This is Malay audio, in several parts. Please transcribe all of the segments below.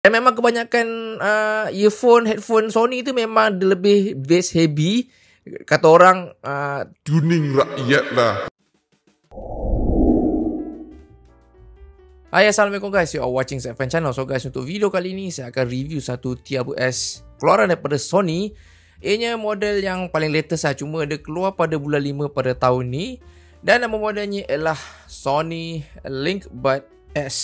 Dan memang kebanyakan headphone Sony tu memang dia lebih bass heavy. Kata orang tuning rakyat lah. Hai, Assalamualaikum guys, you are watching Zfan Channel. So guys, untuk video kali ni saya akan review satu TWS keluaran daripada Sony. Ianya model yang paling latest lah, cuma dia keluar pada bulan 5 pada tahun ni. Dan nama modelnya ialah Sony LinkBuds S.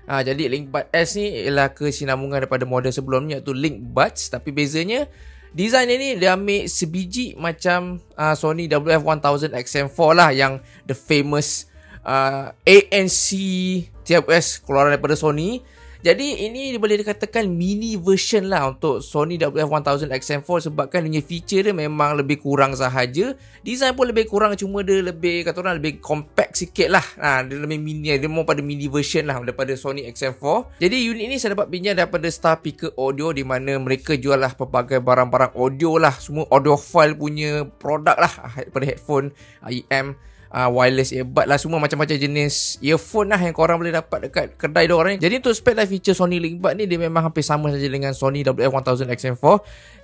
Jadi LinkBuds S ni ialah kesinambungan daripada model sebelumnya, iaitu LinkBuds. Tapi bezanya, design ni dia ambil sebiji macam Sony WF-1000XM4 lah, yang the famous ANC TWS keluaran daripada Sony. Jadi ini boleh dikatakan mini version lah untuk Sony WF-1000XM4, sebabkan dia punya feature dia memang lebih kurang sahaja. Design pun lebih kurang, cuma dia lebih, kata orang, lebih compact sikit lah. Dia lebih mini, dia mau pada mini version lah daripada Sony XM4. Jadi unit ni saya dapat pinjam daripada Star Speaker Audio, di mana mereka jual lah pelbagai barang-barang audio lah, semua audiophile punya produk lah, daripada headphone, IEM, wireless earbud lah, semua macam-macam jenis earphone lah yang korang boleh dapat dekat kedai diorang. Jadi untuk spek dan feature Sony LinkBuds ni, dia memang hampir sama saja dengan Sony WF-1000XM4,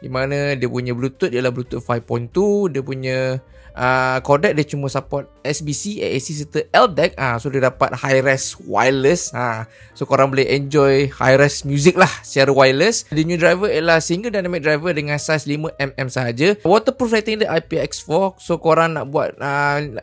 di mana dia punya Bluetooth ialah Bluetooth 5.2, dia punya codec dia cuma support SBC, AAC serta LDAC. So dia dapat high-res wireless. So korang boleh enjoy high-res music lah secara wireless. Dia punya driver ialah single dynamic driver dengan saiz 5mm sahaja. Waterproof rating dia IPX4. So korang nak buat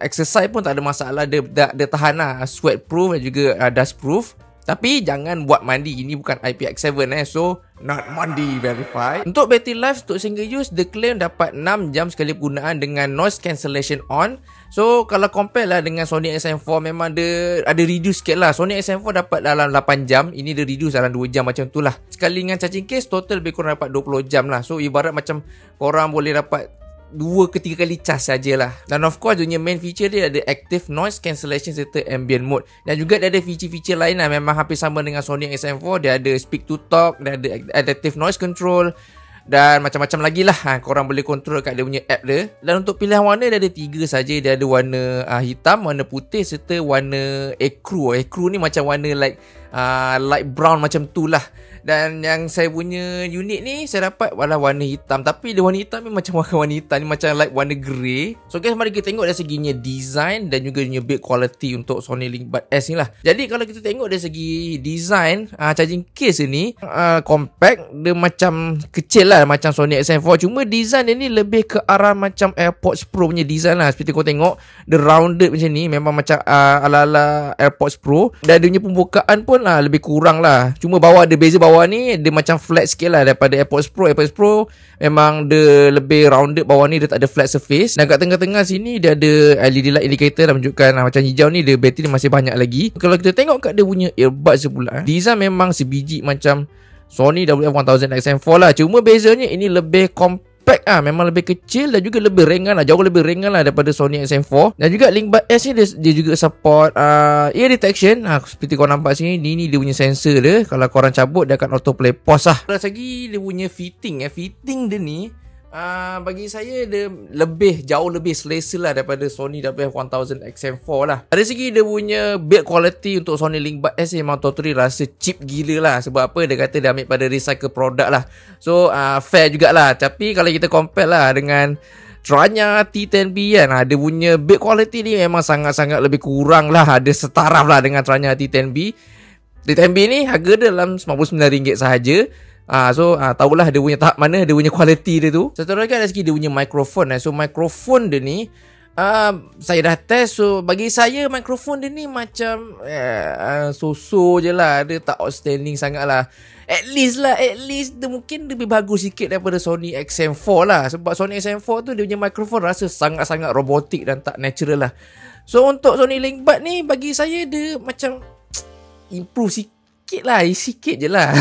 exercise pun tak ada masalah. Dia tahan lah, sweat proof dan juga dust proof. Tapi jangan buat mandi. Ini bukan IPX7 So not mandi verified. Untuk battery life untuk single use, dia claim dapat 6 jam sekali penggunaan dengan noise cancellation on. So kalau compare lah dengan Sony XM4, memang dia ada reduce sikit lah. Sony XM4 dapat dalam 8 jam, ini dia reduce dalam 2 jam macam tu lah. Sekali dengan charging case, total lebih kurang dapat 20 jam lah. So ibarat macam korang boleh dapat 2 ke 3 kali cas sajalah. Dan of course, dunia main feature dia ada active noise cancellation serta ambient mode. Dan juga dia ada feature-feature lain lah, memang hampir sama dengan Sony XM4. Dia ada speak to talk, dia ada adaptive noise control dan macam-macam lagi lah. Korang boleh control kat dia punya app dia. Dan untuk pilihan warna, dia ada 3 saja. Dia ada warna hitam, warna putih serta warna ecru. Ecru ni macam warna like light brown macam tu lah. Dan yang saya punya unit ni, saya dapat warna hitam. Tapi dia warna hitam ni macam warna hitam ni macam like warna grey. So guys, mari kita tengok dari seginya design dan juga dia build quality untuk Sony LinkBuds S ni lah. Jadi kalau kita tengok dari segi design, charging case ni compact. Dia macam kecil lah, macam Sony XM4. Cuma design dia ni lebih ke arah macam AirPods Pro punya design lah. Seperti kau tengok, dia rounded macam ni, memang macam ala-ala AirPods Pro. Dan dia punya pembukaan pun lebih kurang lah. Cuma bawah ada beza, bawah ni dia macam flat sikit lah daripada AirPods Pro. AirPods Pro memang dia lebih rounded, bawah ni dia tak ada flat surface. Dan kat tengah-tengah sini dia ada LED light indicator dan menunjukkan macam hijau ni dia bateri dia masih banyak lagi. Kalau kita tengok kat dia punya earbuds pula, design memang sebiji macam Sony WF-1000XM4 lah. Cuma bezanya ini lebih compact memang lebih kecil dan juga lebih ringan lah, jauh lebih ringan lah daripada Sony XM4. Dan juga LinkBuds S ni dia juga support ear detection. Seperti korang nampak sini, ni dia punya sensor dia. Kalau korang cabut, dia akan auto play pause lah. Terus lagi dia punya fitting fitting dia ni bagi saya dia jauh lebih selesa lah daripada Sony WF-1000XM4 lah. Dari segi dia punya build quality untuk Sony LinkBuds S memang totally rasa cheap gila lah. Sebab apa? Dia kata dia ambil pada recycle product lah. So fair jugalah. Tapi kalau kita compare lah dengan Tranya T10B kan, dia punya build quality ni memang sangat-sangat lebih kurang lah. Ada setaraf lah dengan Tranya T10B. T10B ni harga dia dalam RM99 sahaja. So tahulah dia punya tahap mana dia punya quality dia tu. Satu lagi dari segi dia punya mikrofon. So mikrofon dia ni saya dah test. So bagi saya mikrofon dia ni macam so-so je lah. Dia tak outstanding sangat lah. At least dia mungkin lebih bagus sikit daripada Sony XM4 lah. Sebab Sony XM4 tu dia punya mikrofon rasa sangat-sangat robotik dan tak natural lah. So untuk Sony LinkBuds ni, bagi saya dia macam improve sikit je lah.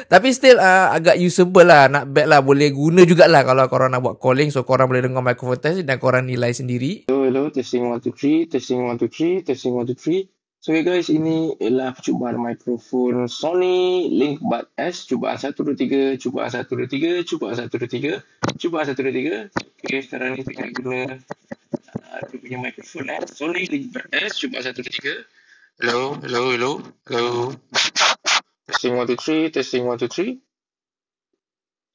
Tapi still agak usable lah, not bad lah, boleh guna jugalah kalau korang nak buat calling. So korang boleh dengar mikrofon test dan korang nilai sendiri. Hello, testing 1 2 3, testing 1 2 3, testing 1 2 3. So okay guys, ini ialah percubaan mikrofon Sony LinkBuds S. Cubaan 1 2 3, cubaan 1 2 3, cubaan 1 2 3, cubaan 1 2 3. Okay, sekarang ni kita guna dia punya mikrofon Sony LinkBuds S. Cubaan 1 2 3. Hello. Testing 1 2 3, testing 1 2 3.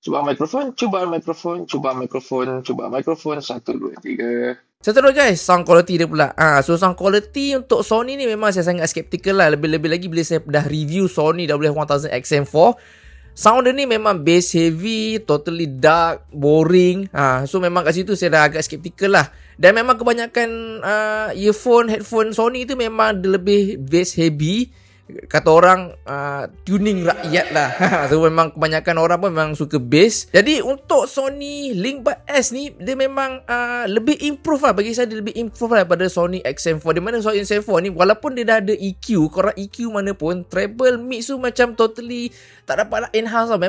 Cuba mikrofon, cuba mikrofon, cuba mikrofon, cuba mikrofon. 1 2 3. Seterus guys, sound quality dia pula. So sound quality untuk Sony ni memang saya sangat skeptical lah. Lebih-lebih lagi bila saya dah review Sony WF-1000 XM4. Sound dia ni memang bass heavy, totally dark, boring. So memang kat situ saya dah agak skeptical lah. Dan memang kebanyakan headphone Sony tu memang dia lebih bass heavy. Kata orang tuning rakyat lah. So memang kebanyakan orang pun memang suka bass. Jadi untuk Sony LinkBuds S ni, dia memang lebih improve lah. Bagi saya dia lebih improve lah daripada Sony XM4. Di mana Sony XM4 ni walaupun dia dah ada EQ, korang EQ mana pun, treble mix tu macam totally tak dapat nak enhance lah.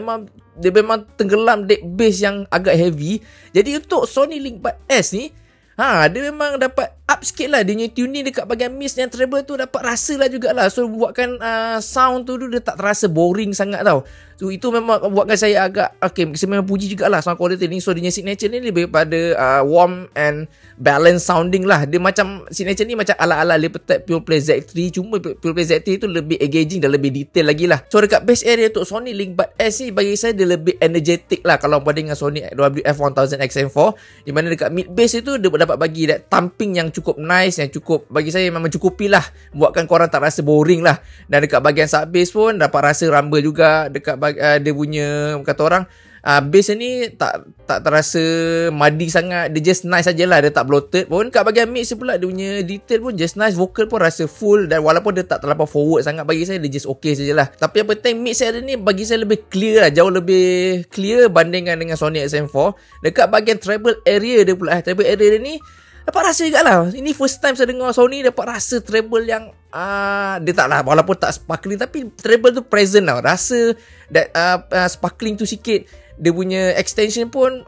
Dia memang tenggelam deck bass yang agak heavy. Jadi untuk Sony LinkBuds S ni, dia memang dapat up sikit lah. Dia punya tuning dekat bahagian mix dan treble tu dapat rasa lah jugalah. So buatkan sound tu dia tak terasa boring sangat tau. So itu memang buatkan saya agak saya memang puji jugalah sound quality ni. So dia punya signature ni lebih pada warm and balance sounding lah. Dia macam signature ni macam ala-ala Lipotec PurePlay Z3. Cuma PurePlay Z3 tu lebih engaging dan lebih detail lagi lah. So dekat bass area untuk Sony LinkBuds S ni bagi saya dia lebih energetic lah kalau banding dengan Sony WF-1000 XM4. Di mana dekat mid bass itu dia dapat bagi that thumping yang cukup nice, yang cukup bagi saya memang mencukupi lah, buatkan korang tak rasa boring lah. Dan dekat bahagian sub bass pun dapat rasa rumble juga. Dekat dia punya kata orang bass ni tak terasa muddy sangat. Dia just nice sajalah. Dia tak bloated pun. Kat bahagian mix pula dia punya detail pun just nice. Vocal pun rasa full. Dan walaupun dia tak terlalu forward sangat, bagi saya dia just okay sajalah. Tapi yang penting mix saya ni bagi saya lebih clear lah. Jauh lebih clear bandingkan dengan Sony XM4. Dekat bahagian treble area dia pula, treble area dia ni dapat rasa juga lah. Ini first time saya dengar Sony dapat rasa treble yang dia tak lah, walaupun tak sparkling, tapi treble tu present lah. Rasa that sparkling tu sikit. Dia punya extension pun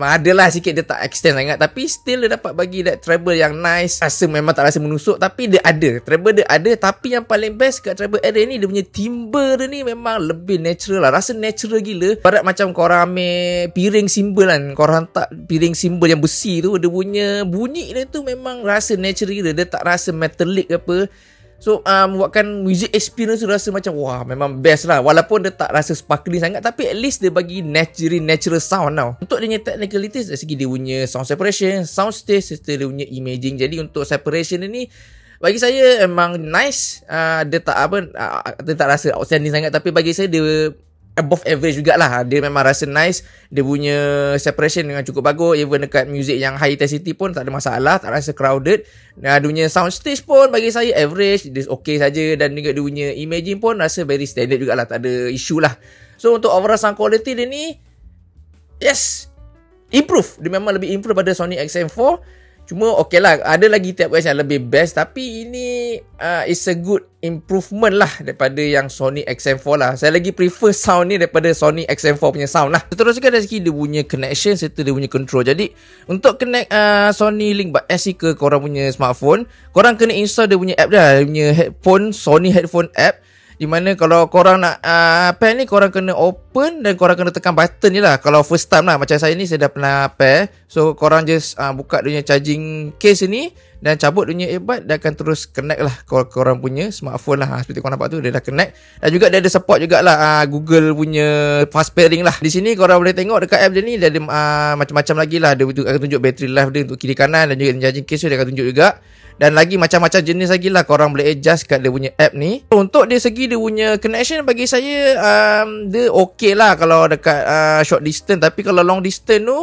adalah sikit, dia tak extend sangat, tapi still dia dapat bagi that treble yang nice. Rasa memang tak rasa menusuk, tapi dia ada, treble dia ada. Tapi yang paling best kat treble area ni, dia punya timbre dia ni memang lebih natural lah. Rasa natural gila. Barat macam korang ambil piring cymbal kan, korang tak piring cymbal yang besi tu, dia punya bunyi dia tu memang rasa natural gila. Dia tak rasa metallic apa. So membuatkan music experience tu rasa macam wah, memang best lah. Walaupun dia tak rasa sparkling sangat, tapi at least dia bagi natural sound tau. Untuk dia punya technicalities dari segi dia punya sound separation, sound stage, serta dia punya imaging. Jadi untuk separation ni bagi saya memang nice. Dia tak dia tak rasa outstanding sangat, tapi bagi saya dia above average jugalah. Dia memang rasa nice. Dia punya separation dengan cukup bagus. Even dekat music yang high intensity pun tak ada masalah, tak rasa crowded. Dia punya sound stage pun bagi saya average, dia okay saja. Dan juga dia punya imaging pun rasa very standard jugalah, tak ada issue lah. So untuk overall sound quality dia ni, yes, improve. Dia memang lebih improve pada Sony XM4. Cuma okey lah, ada lagi TWS yang lebih best, tapi ini is a good improvement lah daripada yang Sony XM4 lah. Saya lagi prefer sound ni daripada Sony XM4 punya sound lah. Seterusnya dari segi dia punya connection serta dia punya control. Jadi untuk connect Sony LinkBuds S ke korang punya smartphone, korang kena install dia punya app dah. Dia punya headphone, Sony headphone app. Di mana kalau korang nak pair ni, korang kena open dan korang kena tekan button je lah. Kalau first time lah, macam saya ni saya dah pernah pair. So korang just buka dia punya charging case ni dan cabut dia punya earbud, dan akan terus connect lah korang punya smartphone lah. Seperti korang nampak tu, dia dah connect. Dan juga dia ada support jugalah Google punya fast pairing lah. Di sini korang boleh tengok dekat app dia ni, dia ada macam-macam lagi lah. Dia akan tunjuk battery life dia untuk kiri kanan, dan juga charging case tu dia akan tunjuk juga. Dan lagi macam-macam jenis lagi lah korang boleh adjust kat dia punya app ni. Untuk dia segi dia punya connection, bagi saya dia okey lah kalau dekat short distance. Tapi kalau long distance tu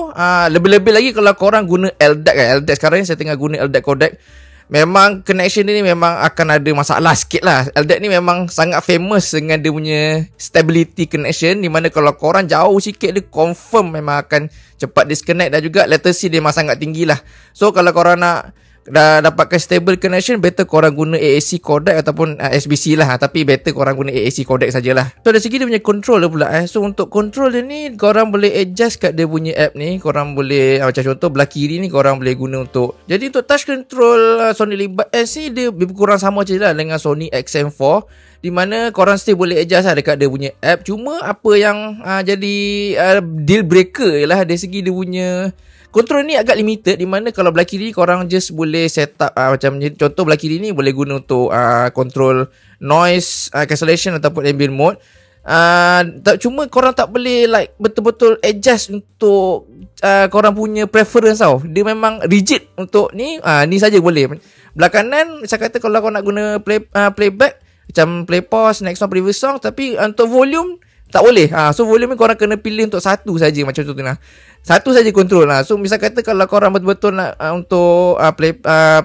lebih-lebih lagi kalau korang guna LDAC kan. LDAC sekarang ni saya tengah guna LDAC codec. Memang connection ni memang akan ada masalah sikit lah. LDAC ni memang sangat famous dengan dia punya stability connection, di mana kalau korang jauh sikit dia confirm memang akan cepat disconnect. Dan juga latency dia memang sangat tinggi lah. So kalau korang nak dah dapatkan stable connection, better korang guna AAC codec ataupun SBC lah. Tapi better korang guna AAC codec sajalah. So dari segi dia punya control dia pula So untuk control dia ni, korang boleh adjust kat dia punya app ni. Korang boleh macam contoh belah kiri ni korang boleh guna untuk, jadi untuk touch control Sony LinkBuds S ni dia lebih kurang sama je lah dengan Sony XM4, di mana korang still boleh adjust lah dekat dia punya app. Cuma apa yang jadi deal breaker ialah dari segi dia punya Control ni agak limited, di mana kalau belah kiri korang just boleh set up macam contoh belah kiri ni boleh guna untuk control noise cancellation ataupun ambient mode. Cuma korang tak boleh like betul-betul adjust untuk korang punya preference tau. Dia memang rigid untuk ni, ni saja boleh. Belah kanan saya kata kalau kau nak guna playback macam play pause, next song, previous song, tapi untuk volume tak boleh. So volume ni korang kena pilih untuk satu saja macam tu lah. Satu saja control lah. So misal kata kalau korang betul-betul nak untuk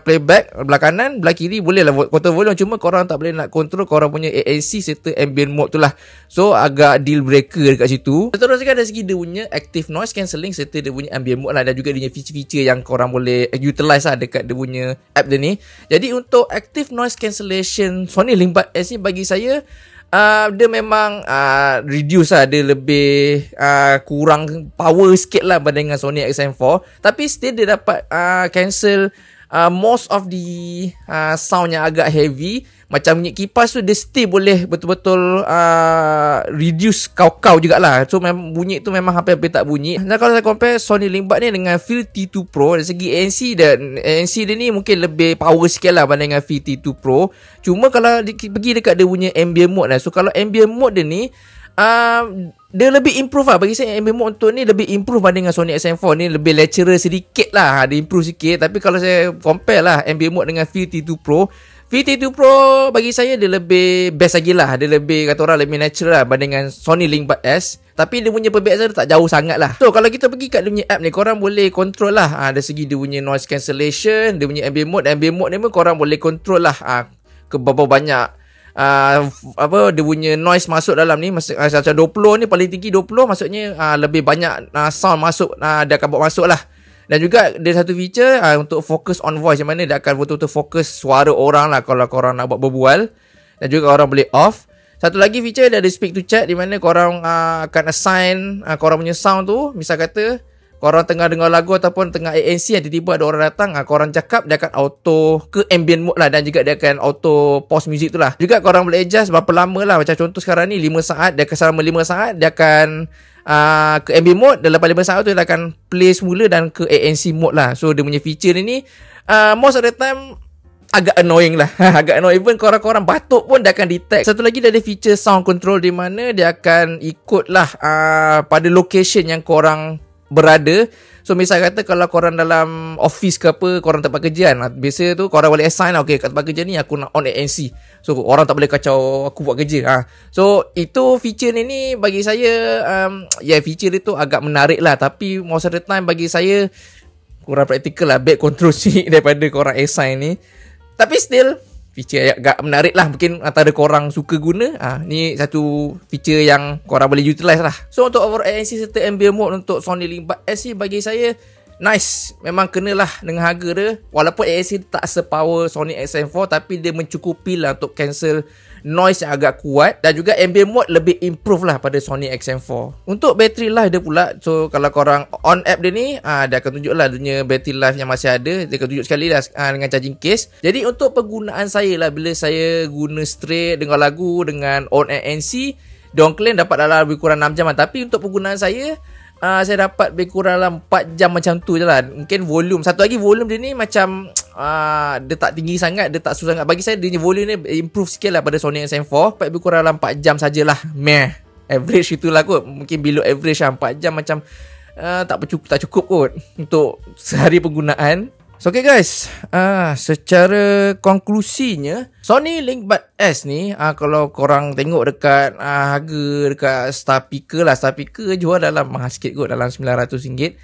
playback belah kanan, belah kiri boleh lah control volume, cuma korang tak boleh nak control korang punya ANC serta ambient mode tu lah. So agak deal breaker dekat situ. Seterusnya dari segi dia punya active noise cancelling serta dia punya ambient mode lah, dan juga dia punya feature-feature yang korang boleh utilize lah dekat dia punya app dia ni. Jadi untuk active noise cancellation Sony Link Buds S ni bagi saya dia memang reduce lah. Dia lebih kurang power sikit lah berbanding dengan Sony XM4, tapi still dia dapat cancel most of the sound yang agak heavy. Macam bunyi kipas tu dia still boleh betul-betul reduce kau-kau jugalah. So bunyi tu memang hampir-hampir tak bunyi. Dan kalau saya compare Sony Link Buds ni dengan Feel T2 Pro, dari segi ANC dia ni mungkin lebih power sikit lah berbanding dengan Feel T2 Pro. Cuma kalau pergi dekat dia punya ambient mode lah, so kalau ambient mode dia ni dia lebih improve lah. Bagi saya ambient mode untuk ni lebih improve berbanding dengan Sony XM4 ni, lebih natural sedikit lah. Dia improve sikit. Tapi kalau saya compare lah ambient mode dengan Feel T2 Pro, VT2 Pro bagi saya dia lebih best lagi lah. Dia lebih, kata orang, lebih natural lah berbanding dengan Sony Link Buds S. Tapi dia punya perbezaan tak jauh sangat lah. So kalau kita pergi kat dia punya app ni, korang boleh control lah dari segi dia punya noise cancellation, dia punya ambient mode. Ambient mode ni pun korang boleh control lah ke berapa banyak dia punya noise masuk dalam ni. Macam 20 ni paling tinggi 20, maksudnya lebih banyak sound masuk, dia akan bawa masuk lah. Dan juga dia satu feature untuk focus on voice, yang mana dia akan betul-betul fokus suara orang lah kalau korang nak buat berbual. Dan juga orang boleh off. Satu lagi feature dia ada speak to chat, di mana korang akan assign korang punya sound tu. Misal kata korang tengah dengar lagu ataupun tengah ANC, tiba-tiba ada orang datang, korang cakap, dia akan auto ke ambient mode lah. Dan juga dia akan auto pause music tu lah. Juga korang boleh adjust berapa lama lah. Macam contoh sekarang ni 5 saat, dia akan selama 5 saat dia akan ke ambient mode. Dalam 5 saat tu dia akan play semula dan ke ANC mode lah. So dia punya feature ni most of the time agak annoying lah. Agak annoying. Even korang-korang batuk pun dia akan detect. Satu lagi dia ada feature sound control, di mana dia akan ikut lah pada location yang korang berada. So misal kata kalau korang dalam office ke apa, korang tempat kerja kan, biasa tu korang boleh assign lah, okay, kat tempat kerja ni aku nak on ANC. So orang tak boleh kacau aku buat kerja. So itu feature ni bagi saya feature dia tu agak menarik lah. Tapi most of the time bagi saya kurang praktikal lah, bad control sikit daripada korang assign ni. Tapi still feature agak menarik lah. Mungkin antara korang suka guna, ni satu feature yang korang boleh utilize lah. So untuk overall ANC serta ambient mode untuk Sony Link Buds S ni bagi saya nice. Memang kenalah dengan harga dia. Walaupun ANC tak sepower Sony XM4, tapi dia mencukupi lah untuk cancel noise yang agak kuat. Dan juga ambient mode lebih improve lah pada Sony XM4. Untuk battery life dia pula, so kalau korang on app dia ni, dia akan tunjuk lah dia punya battery life yang masih ada. Dia akan tunjuk sekali lah dengan charging case. Jadi untuk penggunaan saya lah, bila saya guna straight dengar lagu dengan on ANC, diorang claim dapat dalam lebih kurang 6 jam lah. Tapi untuk penggunaan saya dapat lebih kurang dalam 4 jam macam tu je lah. Mungkin volume, satu lagi volume dia ni macam dia tak tinggi sangat, dia tak susah sangat. Bagi saya dia volume ni improve sikit lah pada Sony XM4. Lebih kurang dalam 4 jam sajalah. Average itulah kot. Mungkin below average lah. 4 jam macam tak cukup kot untuk sehari penggunaan. So okay guys, secara konklusinya Sony Link Buds S ni, kalau korang tengok dekat harga dekat Starpeaker lah, Starpeaker jual dalam mahal sikit kot, dalam RM900.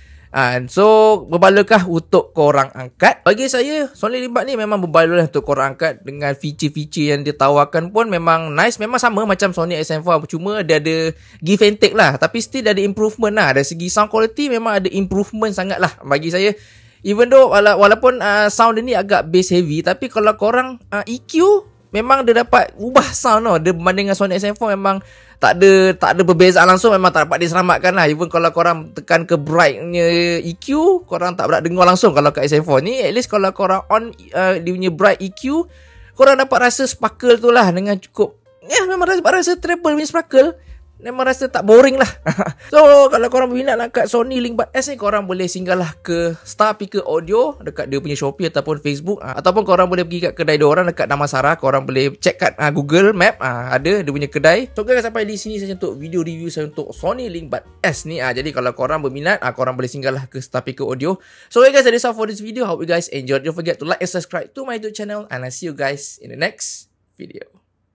So berbaloi untuk korang angkat? Bagi saya Sony Link Buds ni memang berbaloi lah untuk korang angkat. Dengan feature-feature yang dia tawarkan pun memang nice. Memang sama macam Sony XM4, cuma dia ada give and take lah. Tapi still ada improvement lah. Dari segi sound quality memang ada improvement sangat lah bagi saya. Even though walaupun sound dia ni agak bass heavy, tapi kalau korang EQ, memang dia dapat ubah sound tau. Dia berbanding dengan Sony XM4 memang tak ada perbezaan langsung. Memang tak dapat diselamatkan lah. Even kalau korang tekan ke brightnya EQ, korang tak dapat dengar langsung. Kalau kat XM4 ni, at least kalau korang on dia punya bright EQ, korang dapat rasa sparkle tu lah dengan cukup. Memang dapat rasa treble punya sparkle. memang rasa tak boring lah. So kalau korang berminat nak kat Sony LinkBuds S ni, korang boleh singgahlah ke Star Speaker Audio dekat dia punya Shopee ataupun Facebook, ataupun korang boleh pergi kat kedai diorang dekat Damansara. Korang boleh check kat Google Map, ada dia punya kedai. So guys, sampai di sini saja untuk video review saya untuk Sony LinkBuds S ni. Jadi kalau korang berminat, korang boleh singgahlah ke Star Speaker Audio. So guys, that is all for this video. Hope you guys enjoyed. Don't forget to like and subscribe to my YouTube channel, and I see you guys in the next video.